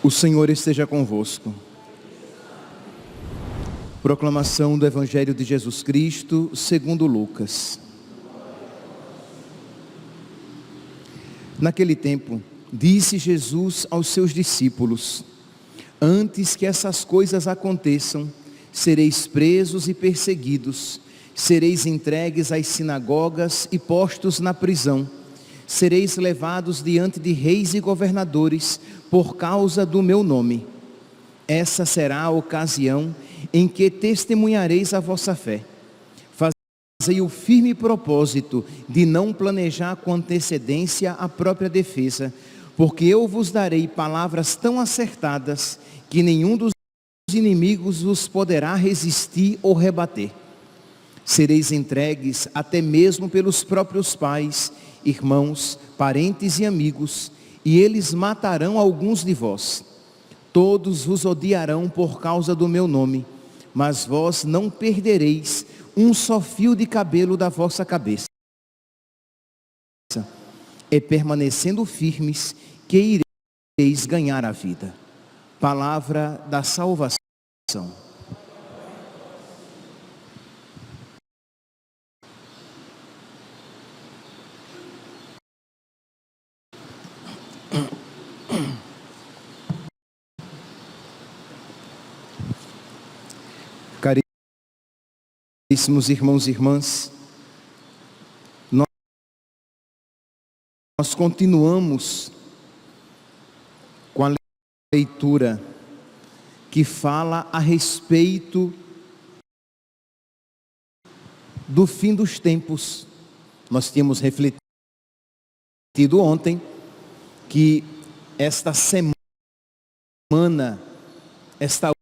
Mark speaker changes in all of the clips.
Speaker 1: O Senhor esteja convosco. Proclamação do Evangelho de Jesus Cristo, segundo Lucas. Naquele tempo, disse Jesus aos seus discípulos: antes que essas coisas aconteçam, sereis presos e perseguidos, sereis entregues às sinagogas e postos na prisão, sereis levados diante de reis e governadores por causa do meu nome. Essa será a ocasião em que testemunhareis a vossa fé. Fazei o firme propósito de não planejar com antecedência a própria defesa, porque eu vos darei palavras tão acertadas que nenhum dos inimigos vos poderá resistir ou rebater. Sereis entregues até mesmo pelos próprios pais, irmãos, parentes e amigos, e eles matarão alguns de vós. Todos vos odiarão por causa do meu nome, mas vós não perdereis um só fio de cabelo da vossa cabeça. É permanecendo firmes que ireis ganhar a vida. Palavra da salvação. Caríssimos irmãos e irmãs, nós continuamos com a leitura que fala a respeito do fim dos tempos. Nós tínhamos refletido ontem que esta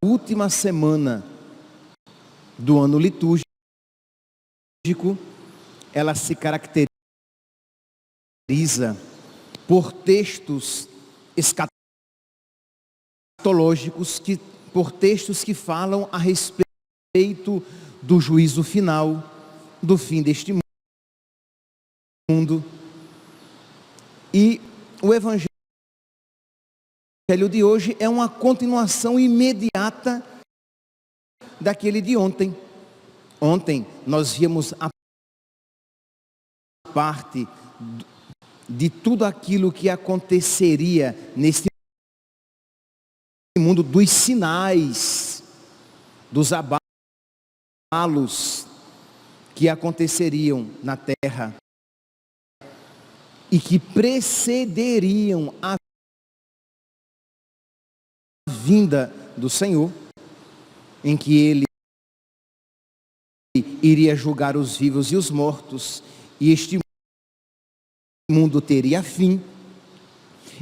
Speaker 1: última semana do ano litúrgico, ela se caracteriza por textos escatológicos, por textos que falam a respeito do juízo final, do fim deste mundo. E o Evangelho de hoje é uma continuação imediata daquele de ontem. Ontem nós víamos a parte de tudo aquilo que aconteceria neste mundo, dos sinais, dos abalos que aconteceriam na terra e que precederiam a vinda do Senhor, em que Ele iria julgar os vivos e os mortos, e este mundo teria fim.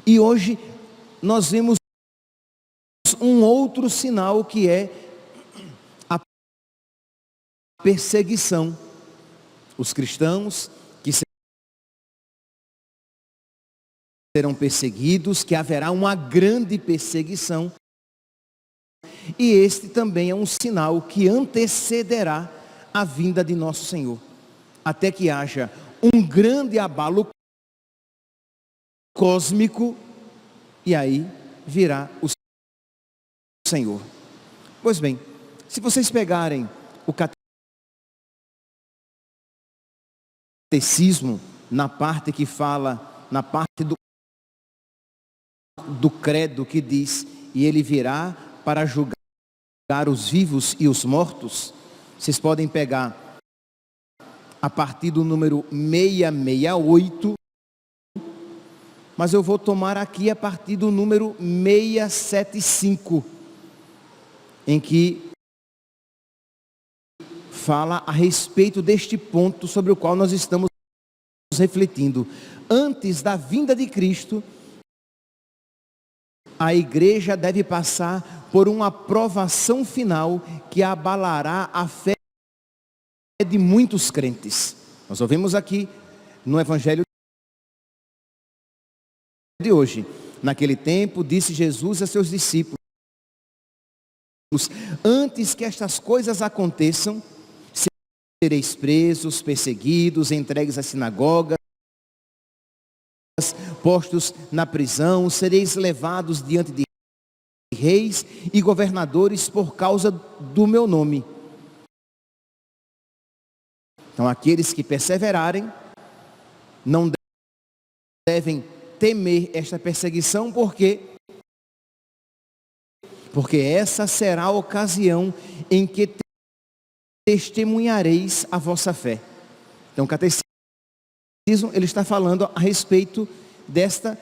Speaker 1: E hoje nós vemos um outro sinal, que é a perseguição. Os cristãos que serão perseguidos, que haverá uma grande perseguição. E este também é um sinal que antecederá a vinda de nosso Senhor, até que haja um grande abalo cósmico, e aí virá o Senhor. Pois bem, se vocês pegarem o catecismo, na parte que fala, na parte do credo, que diz: e ele virá para julgar os vivos e os mortos, vocês podem pegar a partir do número 668, mas eu vou tomar aqui a partir do número 675, em que fala a respeito deste ponto sobre o qual nós estamos refletindo. Antes da vinda de Cristo, a igreja deve passar por uma provação final que abalará a fé de muitos crentes. Nós ouvimos aqui no evangelho de hoje. Naquele tempo, disse Jesus a seus discípulos: antes que estas coisas aconteçam, sereis presos, perseguidos, entregues às sinagogas, postos na prisão, sereis levados diante de reis e governadores por causa do meu nome. Então, aqueles que perseverarem não devem temer esta perseguição, porque essa será a ocasião em que testemunhareis a vossa fé. Então, o catecismo, ele está falando a respeito desta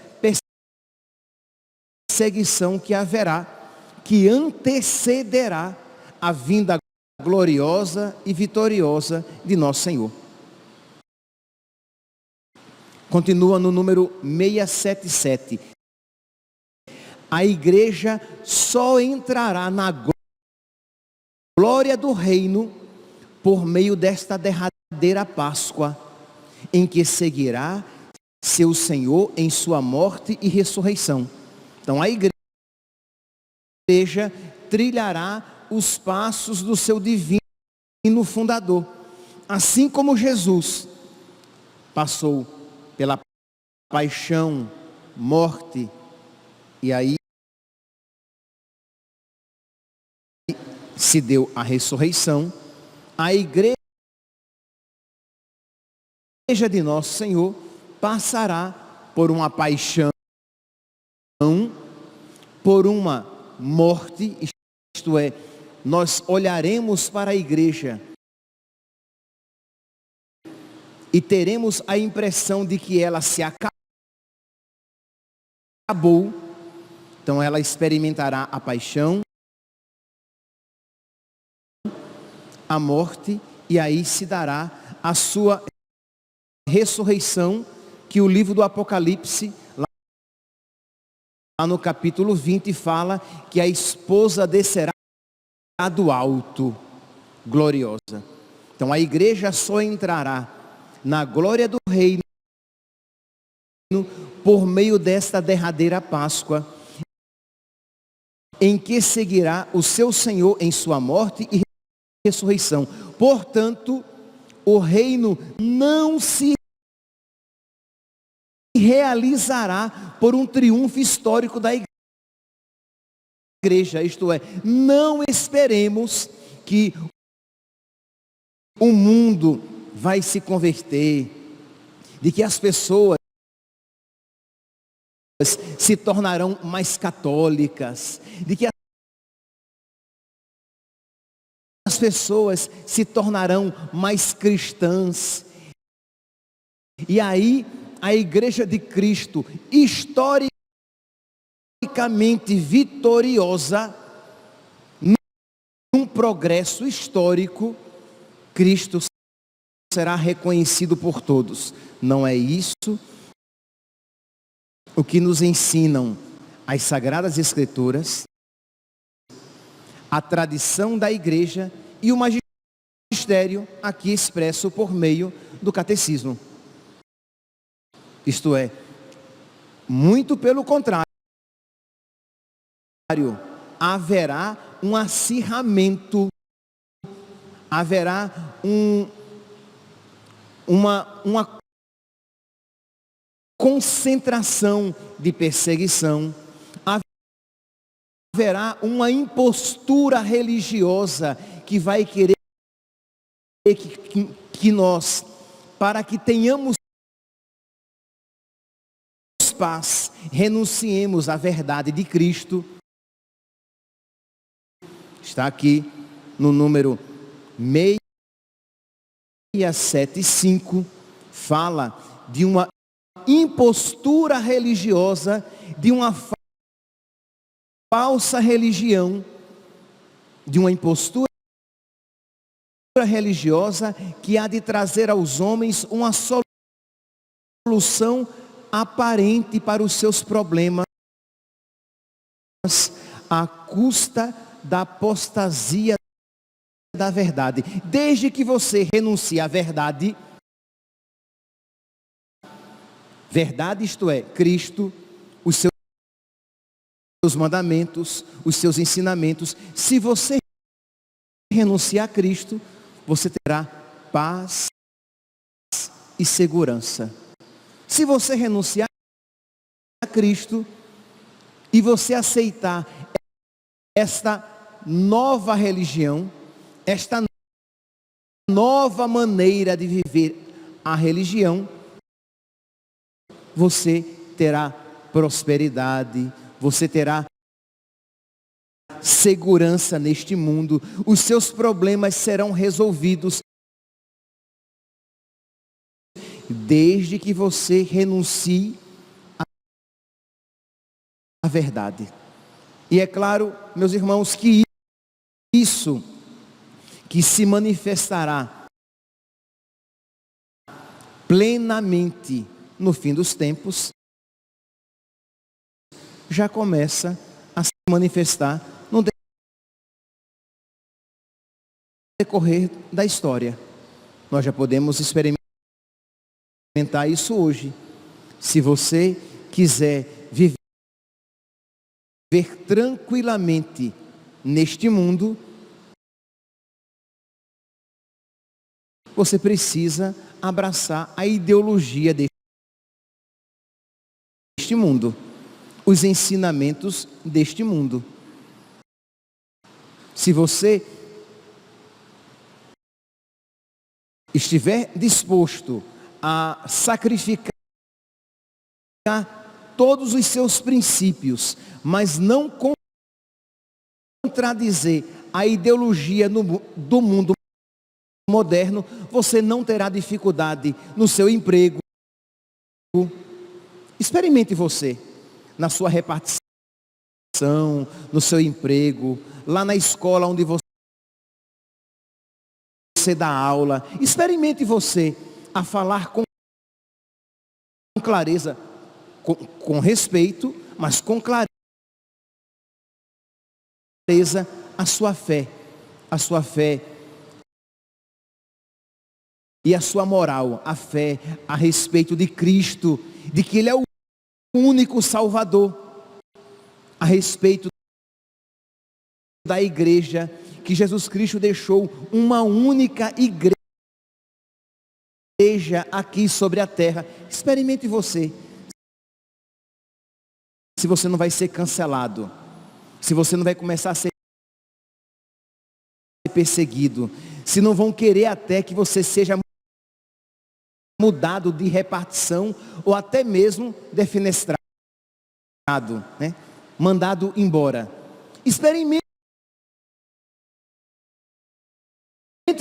Speaker 1: perseguição que haverá, que antecederá a vinda gloriosa e vitoriosa de nosso Senhor. Continua no número 677. A igreja só entrará na glória do reino por meio desta derradeira Páscoa, em que seguirá seu Senhor em sua morte e ressurreição. Então a igreja trilhará os passos do seu divino fundador, assim como Jesus passou pela paixão, morte e aí se deu a ressurreição. A igreja de nosso Senhor passará por uma paixão, por uma morte, isto é, nós olharemos para a igreja e teremos a impressão de que ela se acabou. Então ela experimentará a paixão, a morte, e aí se dará a sua ressurreição, que o livro do Apocalipse, lá no capítulo 20, fala que a esposa descerá do alto, gloriosa. Então a igreja só entrará na glória do reino por meio desta derradeira Páscoa, em que seguirá o seu Senhor em sua morte e ressurreição. Portanto, o reino não se realizará por um triunfo histórico da igreja, isto é, não esperemos que o mundo vai se converter, de que as pessoas se tornarão mais católicas, de que as pessoas se tornarão mais cristãs. E aí a igreja de Cristo, historicamente vitoriosa, num progresso histórico, Cristo será reconhecido por todos. Não é isso o que nos ensinam as Sagradas Escrituras, a tradição da igreja e o magistério aqui expresso por meio do catecismo. Isto é, muito pelo contrário, haverá um acirramento, haverá uma concentração de perseguição, haverá uma impostura religiosa que vai querer que nós, para que tenhamos paz, renunciemos à verdade de Cristo. Está aqui no número 675, fala de uma impostura religiosa, de uma falsa religião, de uma impostura religiosa que há de trazer aos homens uma solução aparente para os seus problemas, à custa da apostasia da verdade. Desde que você renuncie à verdade, Verdade, isto é, Cristo, os seus mandamentos, os seus ensinamentos. Se você renunciar a Cristo, você terá paz e segurança. Se você renunciar a Cristo e você aceitar esta nova religião, esta nova maneira de viver a religião, você terá prosperidade, você terá segurança neste mundo, os seus problemas serão resolvidos, desde que você renuncie à verdade. E é claro, meus irmãos, que isso que se manifestará plenamente no fim dos tempos, já começa a se manifestar no decorrer da história. Nós já podemos experimentar isso hoje. Se você quiser viver tranquilamente neste mundo, você precisa abraçar a ideologia deste mundo, os ensinamentos deste mundo. Se você estiver disposto a sacrificar todos os seus princípios, mas não contradizer a ideologia do mundo moderno, você não terá dificuldade no seu emprego. Experimente você, na sua repartição, no seu emprego, lá na escola onde você dá aula. Experimente você a falar com clareza, com respeito, mas com clareza a sua fé e a sua moral, a fé a respeito de Cristo, de que Ele é o único Salvador, a respeito da igreja, que Jesus Cristo deixou uma única igreja aqui sobre a terra. Experimente você, se você não vai ser cancelado, se você não vai começar a ser perseguido, se não vão querer até que você seja mudado de repartição ou até mesmo defenestrado, né? Mandado embora. Experimente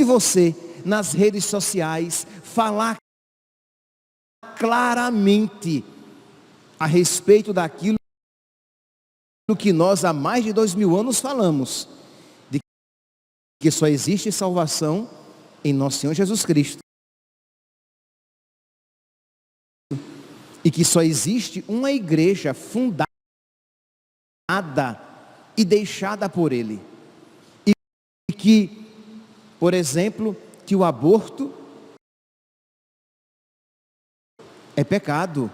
Speaker 1: você nas redes sociais falar claramente a respeito daquilo que nós há mais de 2000 anos falamos, de que só existe salvação em nosso Senhor Jesus Cristo. E que só existe uma igreja fundada e deixada por Ele. E que, por exemplo, que o aborto é pecado.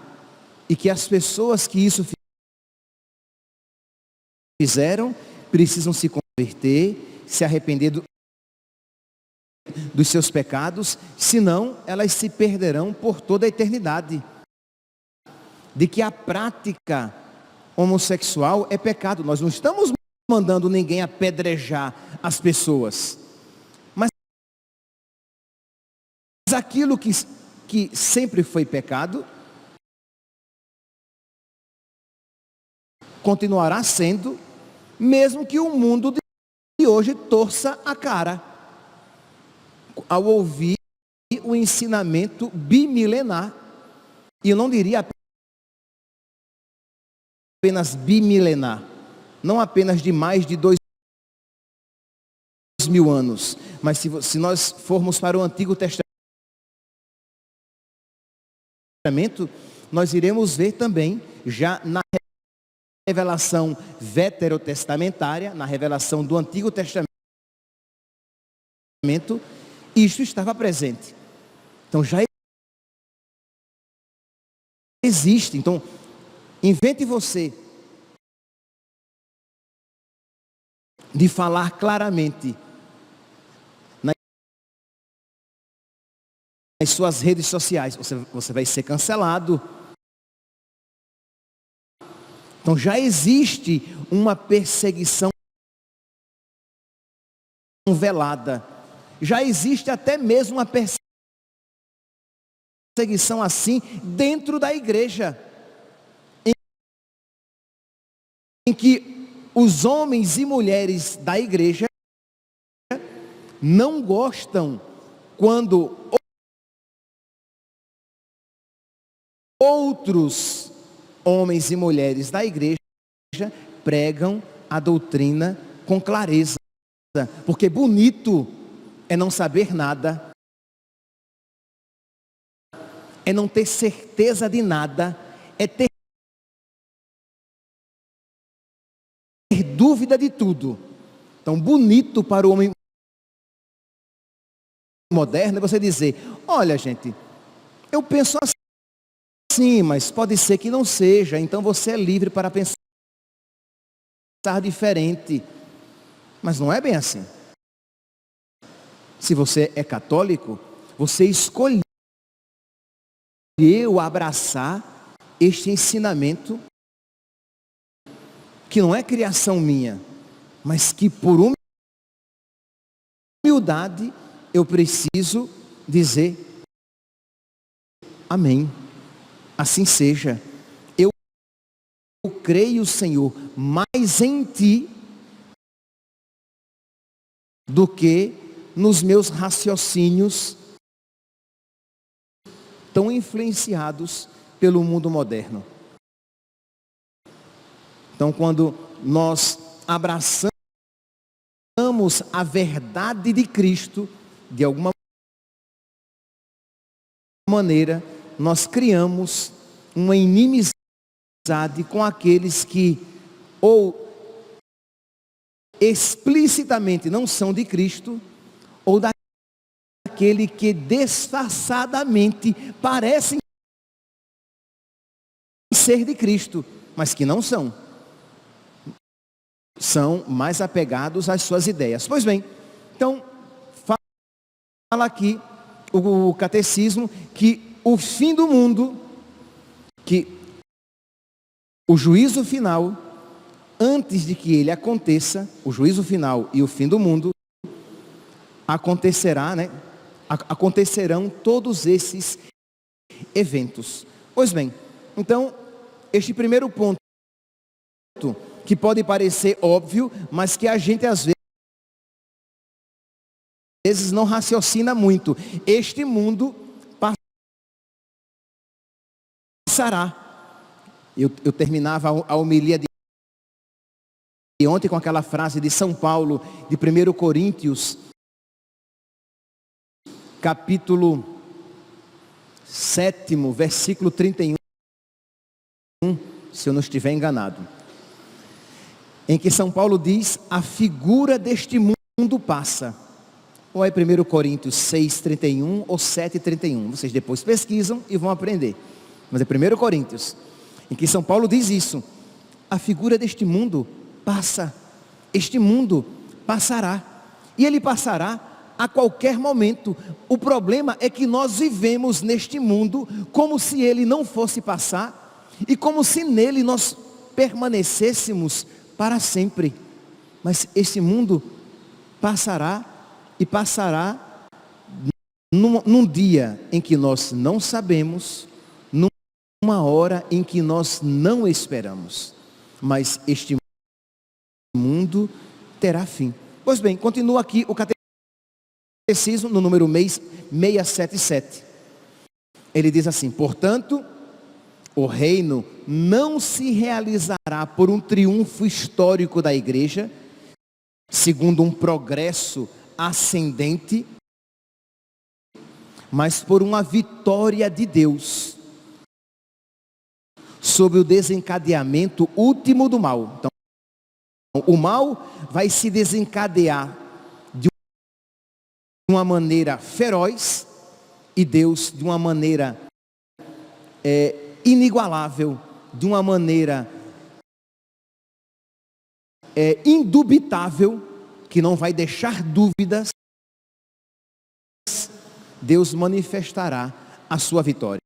Speaker 1: E que as pessoas que isso fizeram precisam se converter, se arrepender dos seus pecados, senão elas se perderão por toda a eternidade. De que a prática homossexual é pecado. Nós não estamos mandando ninguém apedrejar as pessoas, mas aquilo que sempre foi pecado continuará sendo, mesmo que o mundo de hoje torça a cara ao ouvir o ensinamento bimilenar. E eu não diria apenas bimilenar, não apenas de mais de 2000 anos, mas se nós formos para o Antigo Testamento, nós iremos ver também, já na revelação veterotestamentária, na revelação do Antigo Testamento, isto estava presente. Então já existe. Então, invente você de falar claramente nas suas redes sociais. Você vai ser cancelado. Então já existe uma perseguição velada. Já existe até mesmo uma perseguição assim dentro da igreja, em que os homens e mulheres da igreja não gostam quando outros homens e mulheres da igreja pregam a doutrina com clareza, porque bonito é não saber nada, é não ter certeza de nada, é ter dúvida de tudo. Então, bonito para o homem moderno é você dizer: olha, gente, eu penso assim, mas pode ser que não seja, então você é livre para pensar diferente. Mas não é bem assim. Se você é católico, você escolheu abraçar este ensinamento, que não é criação minha, mas que por humildade eu preciso dizer amém. Assim seja. Eu creio, Senhor, mais em Ti do que nos meus raciocínios tão influenciados pelo mundo moderno. Então, quando nós abraçamos a verdade de Cristo, de alguma maneira, nós criamos uma inimizade com aqueles que ou explicitamente não são de Cristo, ou daquele que disfarçadamente parecem ser de Cristo, mas que não são. São mais apegados às suas ideias. Pois bem, então, fala aqui o catecismo que o fim do mundo, que o juízo final, antes de que ele aconteça, o juízo final e o fim do mundo, acontecerá, né? Acontecerão todos esses eventos. Pois bem, então, este primeiro ponto, que pode parecer óbvio, mas que a gente às vezes não raciocina muito. Este mundo passará. Eu terminava a homilia de ontem com aquela frase de São Paulo, de 1 Coríntios, capítulo 7, versículo 31, se eu não estiver enganado, em que São Paulo diz: a figura deste mundo passa. Ou é 1 Coríntios 6, 31 ou 7, 31. Vocês depois pesquisam e vão aprender. Mas é 1 Coríntios, em que São Paulo diz isso: a figura deste mundo passa. Este mundo passará. E ele passará a qualquer momento. O problema é que nós vivemos neste mundo como se ele não fosse passar, e como se nele nós permanecêssemos para sempre. Mas esse mundo passará, e passará num dia em que nós não sabemos, numa hora em que nós não esperamos. Mas este mundo terá fim. Pois bem, continua aqui o catecismo no número 677. Ele diz assim: portanto, o reino não se realizará por um triunfo histórico da igreja, segundo um progresso ascendente, mas por uma vitória de Deus sobre o desencadeamento último do mal. Então, o mal vai se desencadear de uma maneira feroz, e Deus de uma maneira inigualável, de uma maneira indubitável, que não vai deixar dúvidas, Deus manifestará a sua vitória.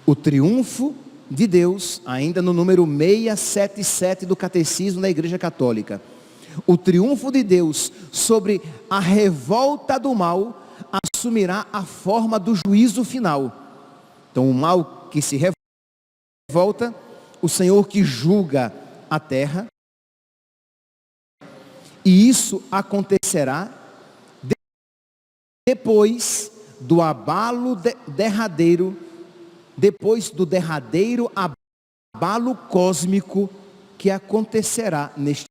Speaker 1: O triunfo de Deus, ainda no número 677 do Catecismo da Igreja Católica, o triunfo de Deus sobre a revolta do mal assumirá a forma do juízo final. Então o mal que se revolta, o Senhor que julga a terra, e isso acontecerá depois do abalo derradeiro, depois do derradeiro abalo cósmico que acontecerá neste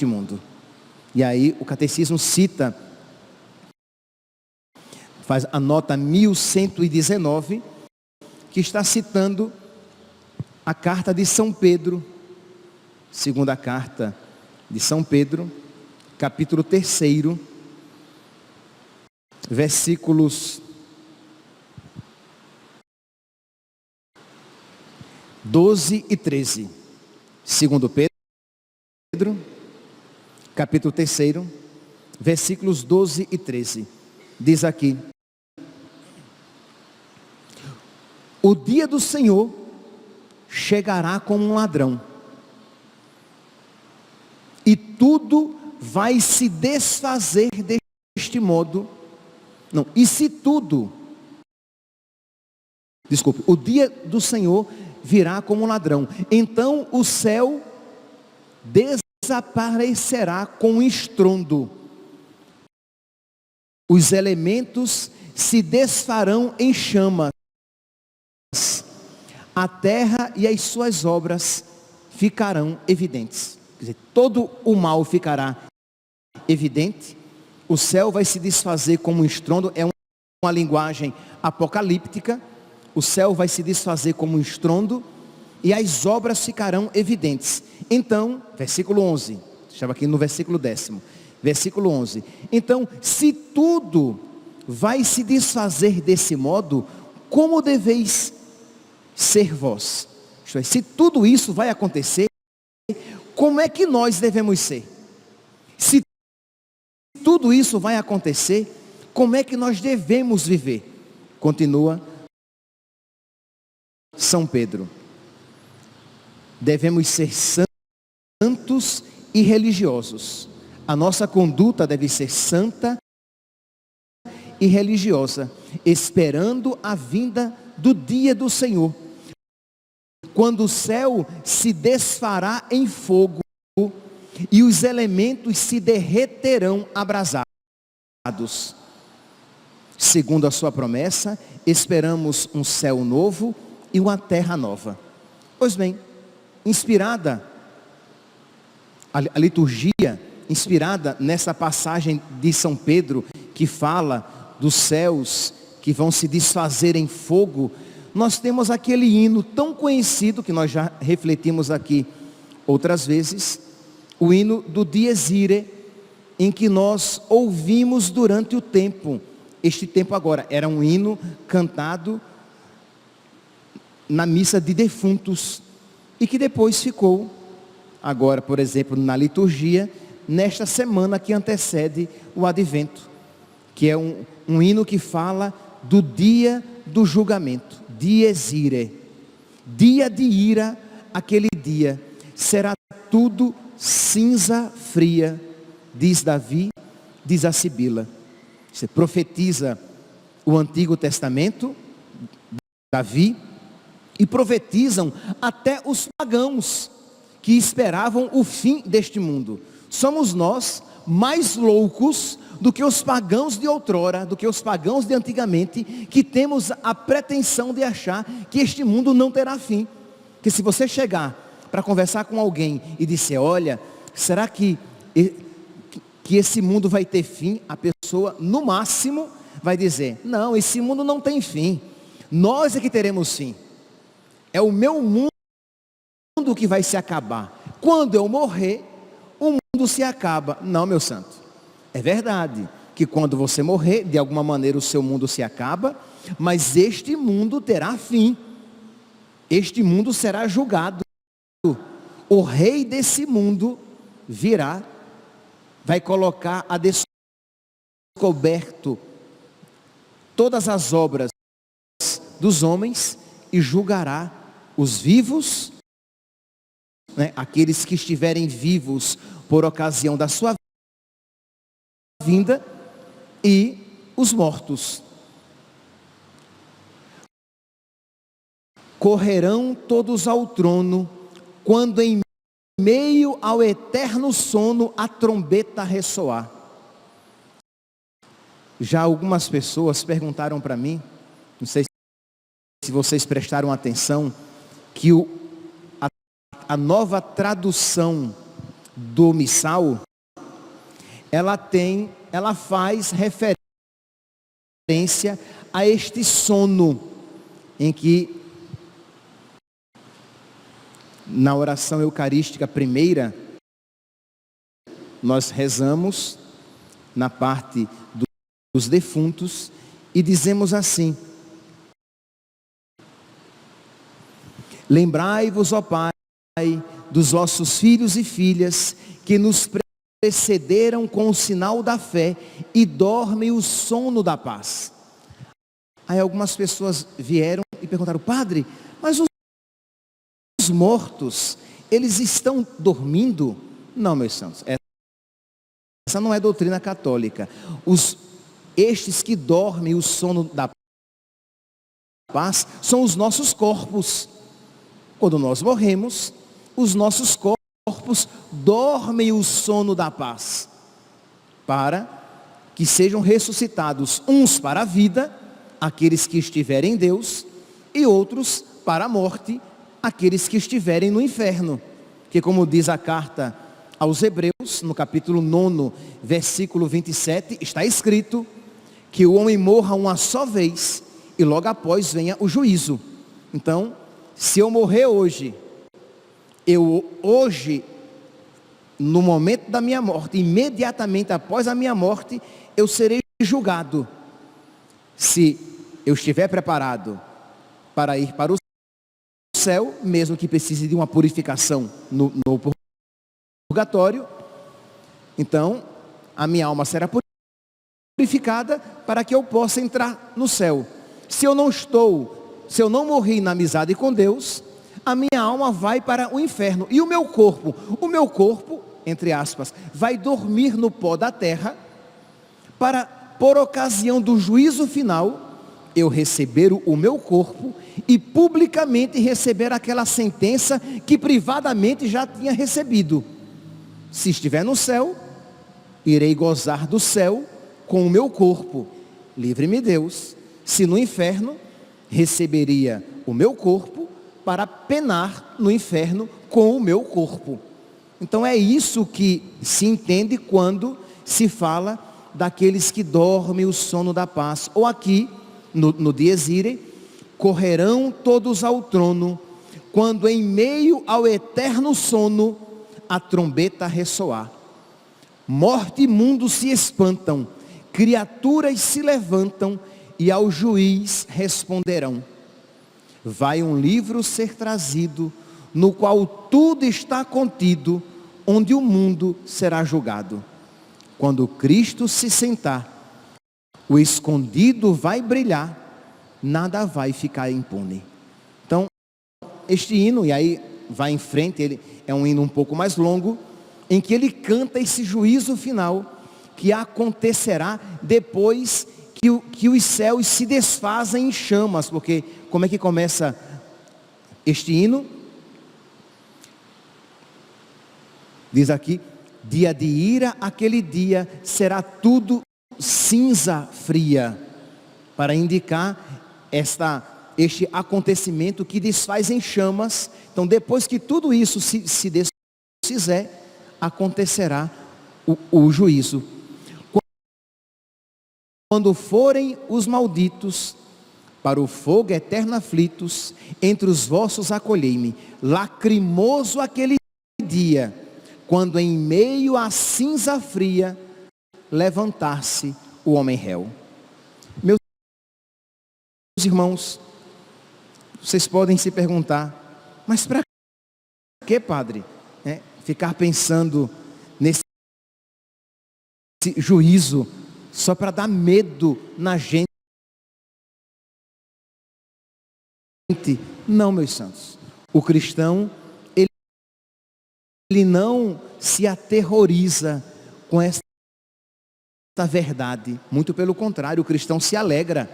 Speaker 1: mundo. E aí o catecismo cita, faz a nota 1119, que está citando a carta de São Pedro, segunda carta de São Pedro, capítulo 3, versículos 12 e 13. Segundo Pedro, capítulo 3, versículos 12 e 13. Diz aqui: o dia do Senhor chegará como um ladrão, e tudo vai se desfazer deste modo. Não, e se tudo, desculpe, o dia do Senhor virá como um ladrão, então o céu desaparecerá com um estrondo, os elementos se desfarão em chamas, a terra e as suas obras ficarão evidentes. Quer dizer, todo o mal ficará evidente, o céu vai se desfazer como um estrondo, é uma linguagem apocalíptica, o céu vai se desfazer como um estrondo, e as obras ficarão evidentes. Então, versículo 11, estava aqui no versículo 10º, versículo 11, então, se tudo vai se desfazer desse modo, como deveis ser vós? Isto é, se tudo isso vai acontecer, como é que nós devemos ser? Se tudo isso vai acontecer, como é que nós devemos viver? Continua São Pedro: devemos ser santos e religiosos. A nossa conduta deve ser santa e religiosa, esperando a vinda do dia do Senhor, quando o céu se desfará em fogo e os elementos se derreterão abrasados. Segundo a sua promessa, esperamos um céu novo e uma terra nova. Pois bem, inspirada, a liturgia, inspirada nessa passagem de São Pedro, que fala dos céus que vão se desfazer em fogo, nós temos aquele hino tão conhecido, que nós já refletimos aqui outras vezes, o hino do Dies Irae, em que nós ouvimos durante o tempo, este tempo agora, era um hino cantado na missa de defuntos, e que depois ficou, agora, por exemplo, na liturgia, nesta semana que antecede o Advento, que é um hino que fala do dia do julgamento, Dies Irae, dia de ira, aquele dia, será tudo cinza fria, diz Davi, diz a Sibila. Você profetiza o Antigo Testamento, Davi, e profetizam até os pagãos que esperavam o fim deste mundo. Somos nós mais loucos do que os pagãos de outrora, do que os pagãos de antigamente, que temos a pretensão de achar que este mundo não terá fim. Que se você chegar para conversar com alguém e disser: olha, será que esse mundo vai ter fim? A pessoa, no máximo, vai dizer: não, esse mundo não tem fim, nós é que teremos fim, é o meu mundo que vai se acabar, quando eu morrer, o mundo se acaba. Não, meu santo, é verdade, que quando você morrer, de alguma maneira o seu mundo se acaba, mas este mundo terá fim. Este mundo será julgado. O rei desse mundo virá, vai colocar a descoberto todas as obras dos homens e julgará os vivos, né, aqueles que estiverem vivos por ocasião da sua vinda, e os mortos. Correrão todos ao trono, quando em meio ao eterno sono a trombeta ressoar. Já algumas pessoas perguntaram para mim, não sei se vocês prestaram atenção, que a nova tradução do missal, ela faz referência a este sono, em que na oração eucarística primeira, nós rezamos na parte dos defuntos e dizemos assim: lembrai-vos, ó Pai, dos vossos filhos e filhas que nos precederam com o sinal da fé e dormem o sono da paz. Aí algumas pessoas vieram e perguntaram: Padre, mas os mortos, eles estão dormindo? Não, meus santos, essa não é doutrina católica. Estes que dormem o sono da paz são os nossos corpos. Quando nós morremos, os nossos corpos dormem o sono da paz, para que sejam ressuscitados, uns para a vida, aqueles que estiverem em Deus, e outros para a morte, aqueles que estiverem no inferno. Que, como diz a carta aos Hebreus, no capítulo 9, versículo 27, está escrito que o homem morra uma só vez e logo após venha o juízo. Então, se eu morrer hoje, no momento da minha morte, imediatamente após a minha morte, eu serei julgado. Se eu estiver preparado para ir para o céu, mesmo que precise de uma purificação no purgatório, então a minha alma será purificada para que eu possa entrar no céu. Se eu não morri na amizade com Deus, a minha alma vai para o inferno. E o meu corpo, entre aspas, vai dormir no pó da terra, para, por ocasião do juízo final, eu receber o meu corpo e publicamente receber aquela sentença que privadamente já tinha recebido. Se estiver no céu, irei gozar do céu com o meu corpo, livre-me Deus. Se no inferno, receberia o meu corpo para penar no inferno com o meu corpo. Então é isso que se entende quando se fala daqueles que dormem o sono da paz. Ou aqui, no Dies Irae, correrão todos ao trono, quando em meio ao eterno sono a trombeta ressoar. Morte e mundo se espantam, criaturas se levantam e ao juiz responderão. Vai um livro ser trazido, no qual tudo está contido, onde o mundo será julgado. Quando Cristo se sentar, o escondido vai brilhar, nada vai ficar impune. Então, este hino, e aí vai em frente, ele é um hino um pouco mais longo, em que ele canta esse juízo final, que acontecerá depois que os céus se desfazem em chamas. Porque como é que começa este hino? Diz aqui: dia de ira, aquele dia será tudo cinza fria, para indicar este acontecimento que desfaz em chamas. Então, depois que tudo isso se desfizer, acontecerá o juízo. Quando forem os malditos para o fogo eterno aflitos, entre os vossos acolhei-me. Lacrimoso aquele dia, quando em meio à cinza fria, levantar-se o homem réu. Meus irmãos, vocês podem se perguntar, mas para que, padre, ficar pensando nesse juízo só para dar medo na gente? Não, meus santos. O cristão, ele não se aterroriza com essa verdade. Muito pelo contrário, o cristão se alegra.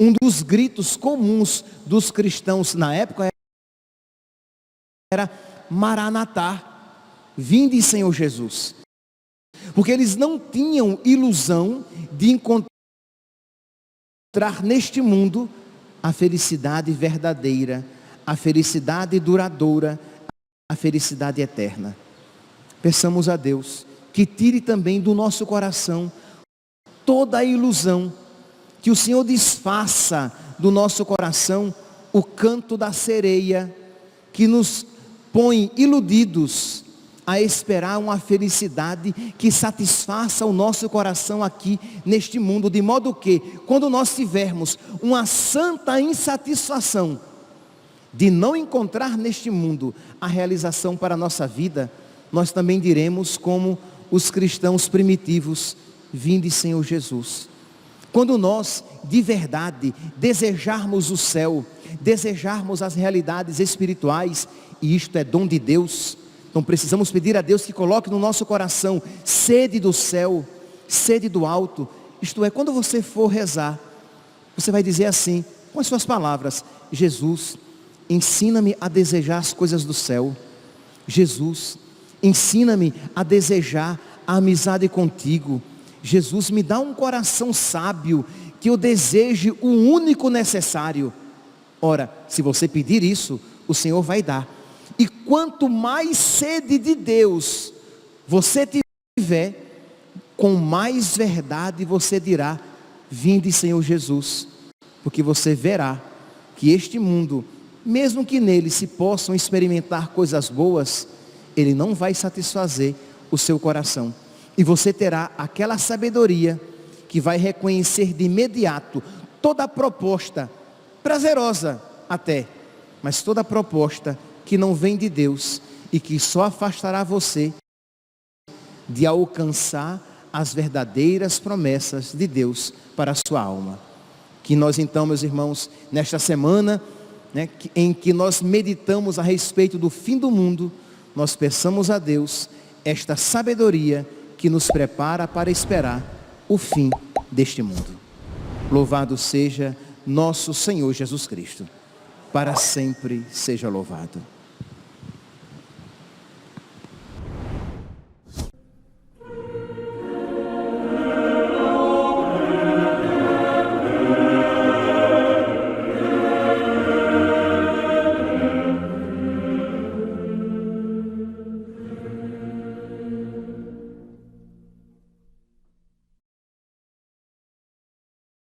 Speaker 1: Um dos gritos comuns dos cristãos na época era Maranatá, vinde Senhor Jesus. Porque eles não tinham ilusão de encontrar neste mundo a felicidade verdadeira, a felicidade duradoura, a felicidade eterna. Peçamos a Deus que tire também do nosso coração toda a ilusão, que o Senhor desfaça do nosso coração o canto da sereia, que nos põe iludidos a esperar uma felicidade que satisfaça o nosso coração aqui neste mundo, de modo que, quando nós tivermos uma santa insatisfação de não encontrar neste mundo a realização para a nossa vida, nós também diremos como os cristãos primitivos, vinde Senhor Jesus. Quando nós, de verdade, desejarmos o céu, desejarmos as realidades espirituais, e isto é dom de Deus, então precisamos pedir a Deus que coloque no nosso coração sede do céu, sede do alto. Isto é, quando você for rezar, você vai dizer assim, com as suas palavras: Jesus, ensina-me a desejar as coisas do céu. Jesus, ensina-me a desejar a amizade contigo. Jesus, me dá um coração sábio, que eu deseje o único necessário. Ora, se você pedir isso, o Senhor vai dar. E quanto mais sede de Deus você tiver, com mais verdade você dirá, vinde Senhor Jesus. Porque você verá que este mundo, mesmo que nele se possam experimentar coisas boas, ele não vai satisfazer o seu coração. E você terá aquela sabedoria que vai reconhecer de imediato toda proposta, prazerosa até, mas toda proposta que não vem de Deus e que só afastará você de alcançar as verdadeiras promessas de Deus para a sua alma. Que nós então, meus irmãos, nesta semana, em que nós meditamos a respeito do fim do mundo, nós peçamos a Deus esta sabedoria que nos prepara para esperar o fim deste mundo. Louvado seja nosso Senhor Jesus Cristo. Para sempre seja louvado.